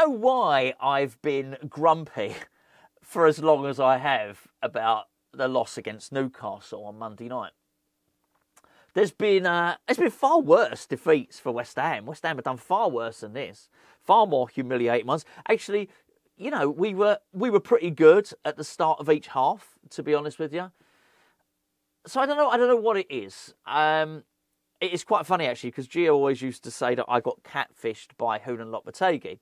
know why I've been grumpy for as long as I have about the loss against Newcastle on Monday night. There's been far worse defeats for West Ham. West Ham have done far worse than this, far more humiliating ones. Actually, you know, we were pretty good at the start of each half, to be honest with you. So I don't know what it is. It is quite funny actually, because Gio always used to say that I got catfished by Hunan Lopetegui.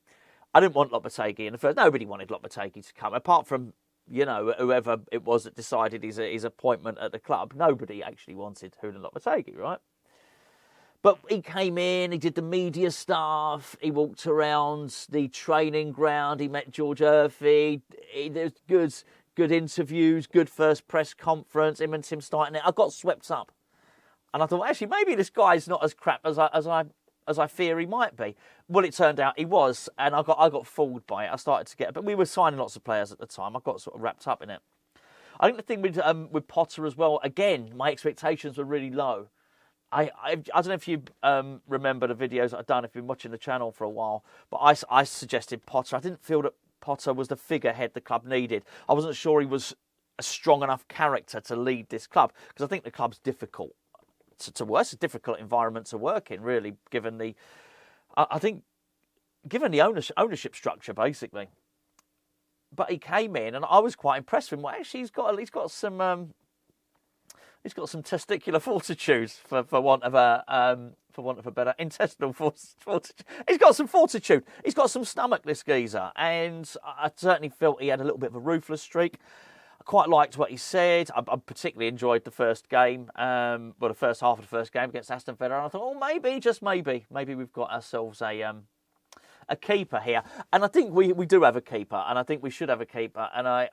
I didn't want Lopetegui in the first. Nobody wanted Lopetegui to come, apart from, you know, whoever it was that decided his appointment at the club. Nobody actually wanted Hunan Lopetegui, right? But he came in, he did the media stuff, he walked around the training ground, he met George Murphy, there's good interviews, good first press conference, him and Tim starting it. I got swept up. And I thought, actually, maybe this guy's not as crap as I fear he might be. Well, it turned out he was, and I got fooled by it. I started to get, but we were signing lots of players at the time. I got sort of wrapped up in it. I think the thing with Potter as well, again, my expectations were really low. I don't know if you remember the videos that I've done, if you've been watching the channel for a while, but I suggested Potter. I didn't feel that Potter was the figurehead the club needed. I wasn't sure he was a strong enough character to lead this club, because I think the club's difficult to work. It's a difficult environment to work in, really, given the ownership structure, basically. But he came in, and I was quite impressed with him. Well, actually, he's got some testicular fortitude, for want of a better, intestinal fortitude. He's got some fortitude. He's got some stomach, this geezer, and I certainly felt he had a little bit of a ruthless streak. I quite liked what he said. I particularly enjoyed the first game, the first half of the first game against Aston Villa. And I thought, oh, maybe, just maybe we've got ourselves a keeper here. And I think we do have a keeper, and I think we should have a keeper. And I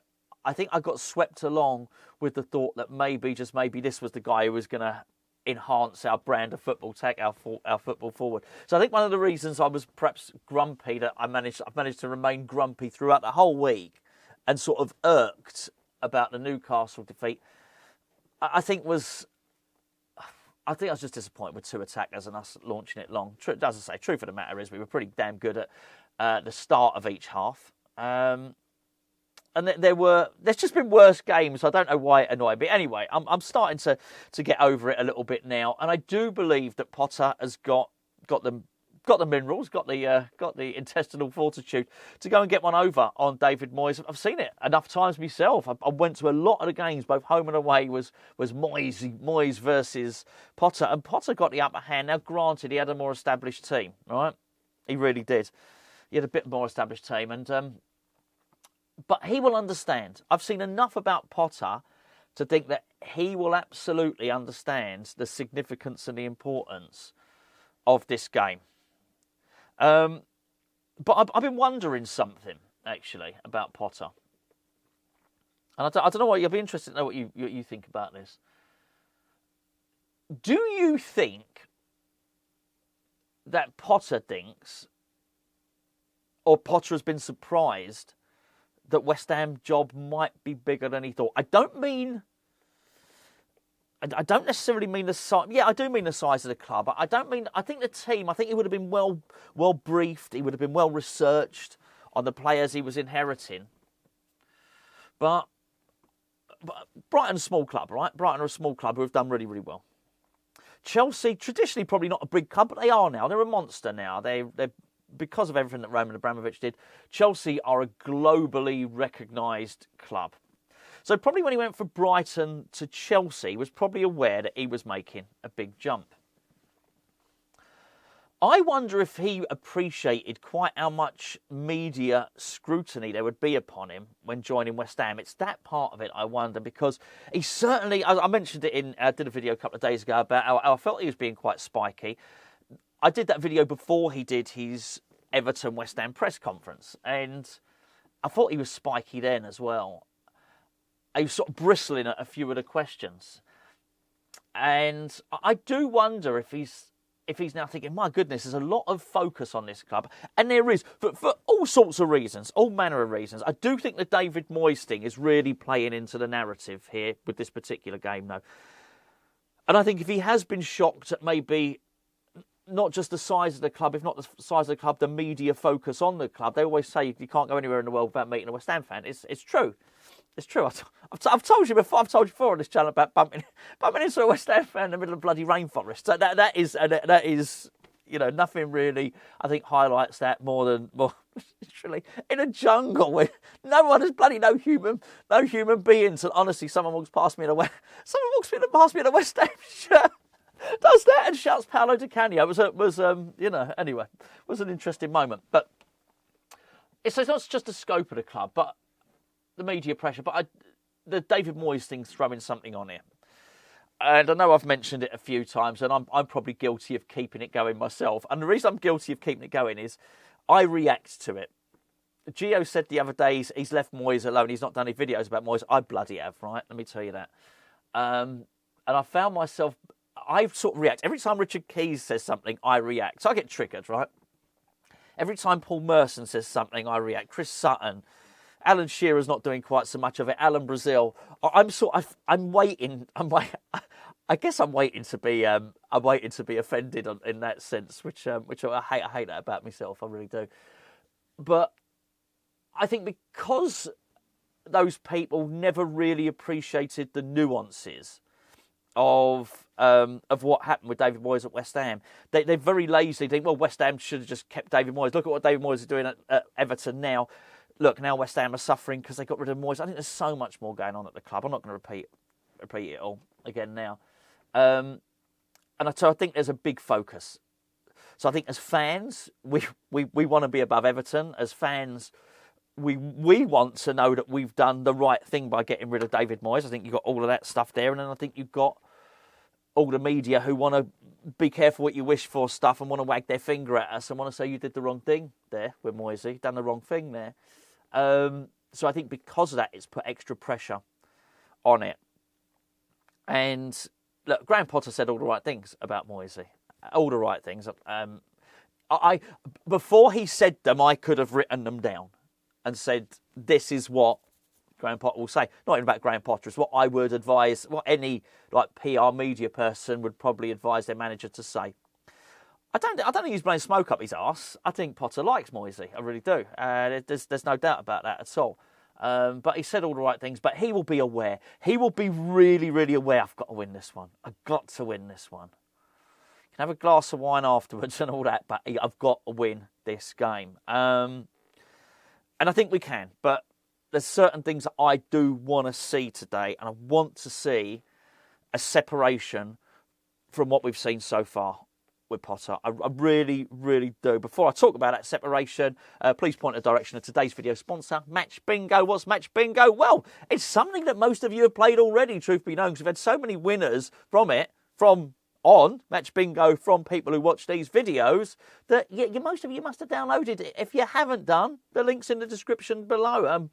think I got swept along with the thought that maybe, just maybe, this was the guy who was going to enhance our brand of football, take our football forward. So I think one of the reasons I was perhaps grumpy, that I've managed to remain grumpy throughout the whole week and sort of irked about the Newcastle defeat, I think I was just disappointed with two attackers and us launching it long. As I say, truth of the matter is we were pretty damn good at the start of each half. And there's just been worse games. I don't know why it annoyed me. Anyway, I'm starting to get over it a little bit now, and I do believe that Potter has got the minerals, got the intestinal fortitude to go and get one over on David Moyes. I've seen it enough times myself. I went to a lot of the games, both home and away. Was Moyes versus Potter, and Potter got the upper hand. Now, granted, he had a more established team, right? He really did. He had a bit more established team, and but he will understand. I've seen enough about Potter to think that he will absolutely understand the significance and the importance of this game. But I've been wondering something, actually, about Potter. And I don't know what, you'll be interested to know what you think about this. Do you think that Potter thinks, or Potter has been surprised, that West Ham job might be bigger than he thought? I don't necessarily mean the size. Yeah, I do mean the size of the club. I think the team, I think he would have been well briefed. He would have been well researched on the players he was inheriting. But Brighton's a small club, right? Brighton are a small club who have done really, really well. Chelsea, traditionally probably not a big club, but they are now. They're a monster now. They're because of everything that Roman Abramovich did. Chelsea are a globally recognised club. So probably when he went from Brighton to Chelsea, he was probably aware that he was making a big jump. I wonder if he appreciated quite how much media scrutiny there would be upon him when joining West Ham. It's that part of it, I wonder, because he certainly, I mentioned it I did a video a couple of days ago about how I felt he was being quite spiky. I did that video before he did his Everton West Ham press conference, and I thought he was spiky then as well. He was sort of bristling at a few of the questions. And I do wonder if he's now thinking, my goodness, there's a lot of focus on this club. And there is, for all sorts of reasons, all manner of reasons. I do think the David Moyes thing is really playing into the narrative here with this particular game, though. And I think if he has been shocked at maybe not just the size of the club, if not the size of the club, the media focus on the club. They always say you can't go anywhere in the world without meeting a West Ham fan. It's true. It's true. I've told you before. I've told you before on this channel about bumping into a West Ham fan in the middle of bloody rainforest. So that is nothing really. I think highlights that more literally in a jungle where no one is no human beings. And honestly, someone walks past me in a West Ham shirt. Does that and shouts Paolo Di Canio. It was an interesting moment. But it's not just the scope of the club, but the media pressure. But the David Moyes thing's throwing something on here. And I know I've mentioned it a few times, and I'm probably guilty of keeping it going myself. And the reason I'm guilty of keeping it going is I react to it. Gio said the other day he's left Moyes alone. He's not done any videos about Moyes. I bloody have, right? Let me tell you that. And I found myself... I sort of react. Every time Richard Keys says something, I react. So I get triggered, right? Every time Paul Merson says something, I react. Chris Sutton. Alan Shearer's not doing quite so much of it. Alan Brazil. I'm waiting. I guess I'm waiting to be offended in that sense, which I hate. I hate that about myself. I really do. But I think because those people never really appreciated the nuances of what happened with David Moyes at West Ham. They're very lazy. They think, well, West Ham should have just kept David Moyes. Look at what David Moyes is doing at Everton now. Look, now West Ham are suffering because they got rid of Moyes. I think there's so much more going on at the club. I'm not going to repeat it all again now. So I think there's a big focus. So I think as fans, we want to be above Everton. As fans, we want to know that we've done the right thing by getting rid of David Moyes. I think you've got all of that stuff there. And then I think you've got all the media who want to be careful what you wish for stuff and want to wag their finger at us and want to say you did the wrong thing there with Moyes. Done the wrong thing there. So I think because of that, it's put extra pressure on it. And look, Graham Potter said all the right things about Moyes. All the right things. Before he said them, I could have written them down and said, this is what Graham Potter will say. Not even about Graham Potter, it's what I would advise, what any PR media person would probably advise their manager to say. I don't think he's blowing smoke up his arse. I think Potter likes Moyes. I really do. There's no doubt about that at all. But he said all the right things. But he will be aware. He will be really, really aware. I've got to win this one. I've got to win this one. You can have a glass of wine afterwards and all that, but I've got to win this game. And I think we can. But there's certain things that I do want to see today, and I want to see a separation from what we've seen so far with Potter. I really, really do. Before I talk about that separation, please point the direction of today's video sponsor, Match Bingo. What's Match Bingo? Well, it's something that most of you have played already, truth be known, because we've had so many winners from Match Bingo from people who watch these videos that most of you must have downloaded it. If you haven't done, the link's in the description below.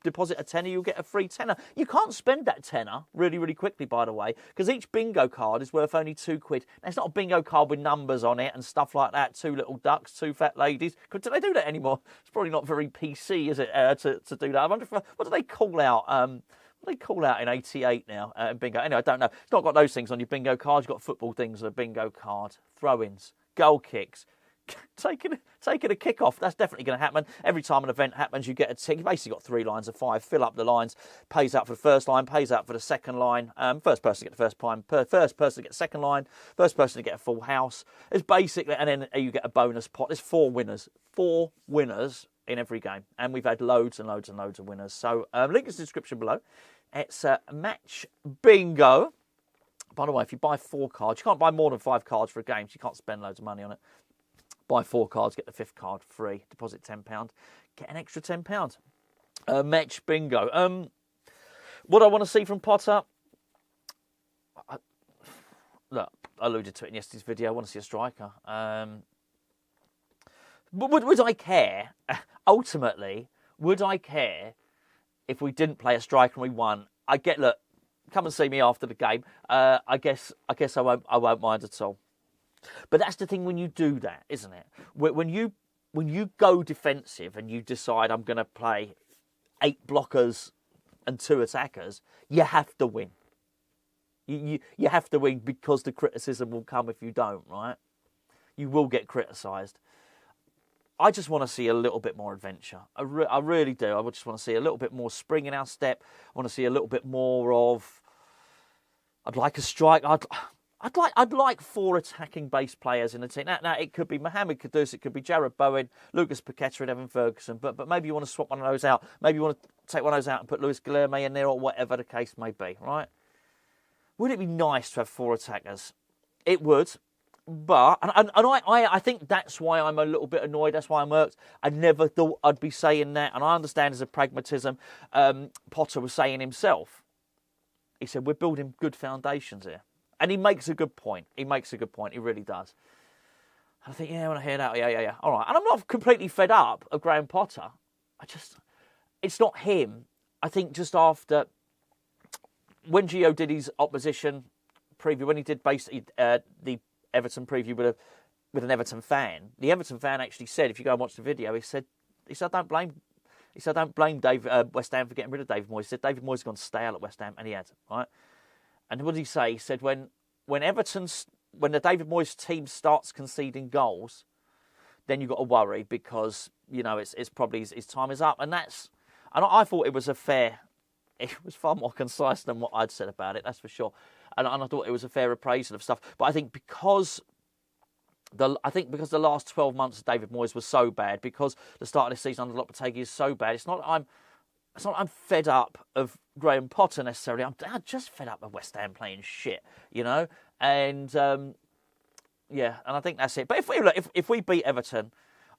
Deposit a tenner, you'll get a free tenner. You can't spend that tenner really, really quickly, by the way, because each bingo card is worth only £2. Now, it's not a bingo card with numbers on it and stuff like that. 2 little ducks, 2 fat ladies. Do they do that anymore? It's probably not very PC, is it, to do that? I wonder what do they call out? What do they call out in 88 now in bingo? Anyway, I don't know. It's not got those things on your bingo cards. You've got football things on a bingo card. Throw-ins, goal kicks. Taking a kick-off, that's definitely going to happen. Every time an event happens, you get a tick. You've basically got 3 lines of 5. Fill up the lines. Pays out for the first line. Pays out for the second line. First person to get the first line. First person to get the second line. First person to get a full house. It's basically, and then you get a bonus pot. There's 4 winners. 4 winners in every game, and we've had loads and loads and loads of winners. So link is in the description below. It's Match Bingo. By the way, if you buy 4 cards, you can't buy more than 5 cards for a game, so you can't spend loads of money on it. Buy 4 cards, get the 5th card free. Deposit £10, get an extra £10. Match Bingo. What I want to see from Potter. Look, I alluded to it in yesterday's video. I want to see a striker. Would I care? Ultimately, would I care if we didn't play a striker and we won? Look, come and see me after the game. I guess I won't mind at all. But that's the thing when you do that, isn't it? When you go defensive and you decide I'm going to play 8 blockers and 2 attackers, you have to win. You have to win because the criticism will come if you don't, right? You will get criticised. I just want to see a little bit more adventure. I really do. I just want to see a little bit more spring in our step. I want to see a little bit more of... I'd like a strike. I'd like 4 attacking base players in the team. Now it could be Mohamed Kudus, it could be Jared Bowen, Lucas Paqueta and Evan Ferguson, but maybe you want to swap one of those out. Maybe you want to take one of those out and put Luis Guilherme in there, or whatever the case may be, right? Would it be nice to have 4 attackers? It would, but I think that's why I'm a little bit annoyed. That's why I'm irked. I never thought I'd be saying that, and I understand there's a pragmatism. Potter was saying himself. He said, we're building good foundations here. And he makes a good point. He really does. I think, yeah, when I hear that, yeah. All right. And I'm not completely fed up of Graham Potter. It's not him. I think just after, when Gio did his opposition preview, when he did basically the Everton preview with an Everton fan, the Everton fan actually said, if you go and watch the video, he said, I don't blame West Ham for getting rid of David Moyes. He said David Moyes is going to stay out at West Ham, and he had, right? And what did he say? He said when the David Moyes team starts conceding goals, then you've got to worry because, you know, it's probably his time is up. And I thought it was it was far more concise than what I'd said about it, that's for sure. And I thought it was a fair appraisal of stuff. But I think because the last 12 months of David Moyes was so bad, because the start of the season under Lopetegui is so bad, it's not I'm fed up of Graham Potter necessarily. I'm just fed up of West Ham playing shit, you know. And and I think that's it. But if we beat Everton,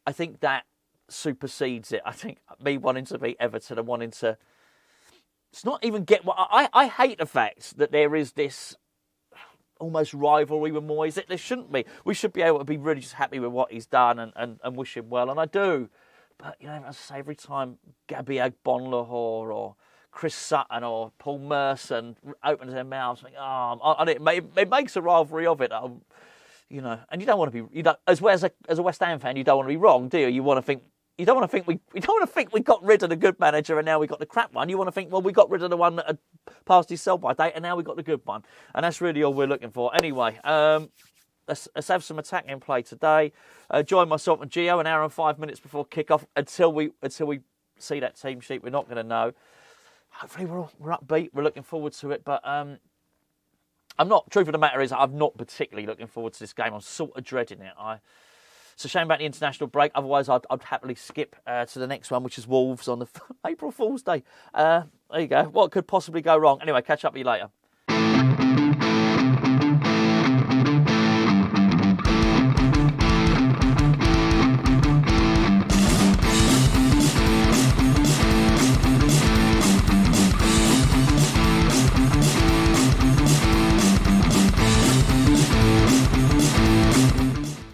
I think that supersedes it. I think me wanting to beat Everton and wanting to, it's not even get. I hate the fact that there is this almost rivalry with Moyes. There shouldn't be. We should be able to be really just happy with what he's done and wish him well, and I do. But, you know, as I say, every time Gabby Agbonlahor or Chris Sutton or Paul Merson opens their mouths, it makes a rivalry of it. You know, and you don't want to be, as a West Ham fan, you don't want to be wrong, do you? You don't want to think we got rid of the good manager and now we got the crap one. You want to think, well, we got rid of the one that had passed his sell-by date and now we got the good one. And that's really all we're looking for. Anyway, Let's have some attacking play today. Join myself and Gio an hour and 5 minutes before kick-off until we see that team sheet. We're not going to know. Hopefully we're upbeat. We're looking forward to it. But I'm not. Truth of the matter is, I'm not particularly looking forward to this game. I'm sort of dreading it. It's a shame about the international break. Otherwise, I'd happily skip to the next one, which is Wolves on the April Fool's Day. There you go. What could possibly go wrong? Anyway, catch up with you later.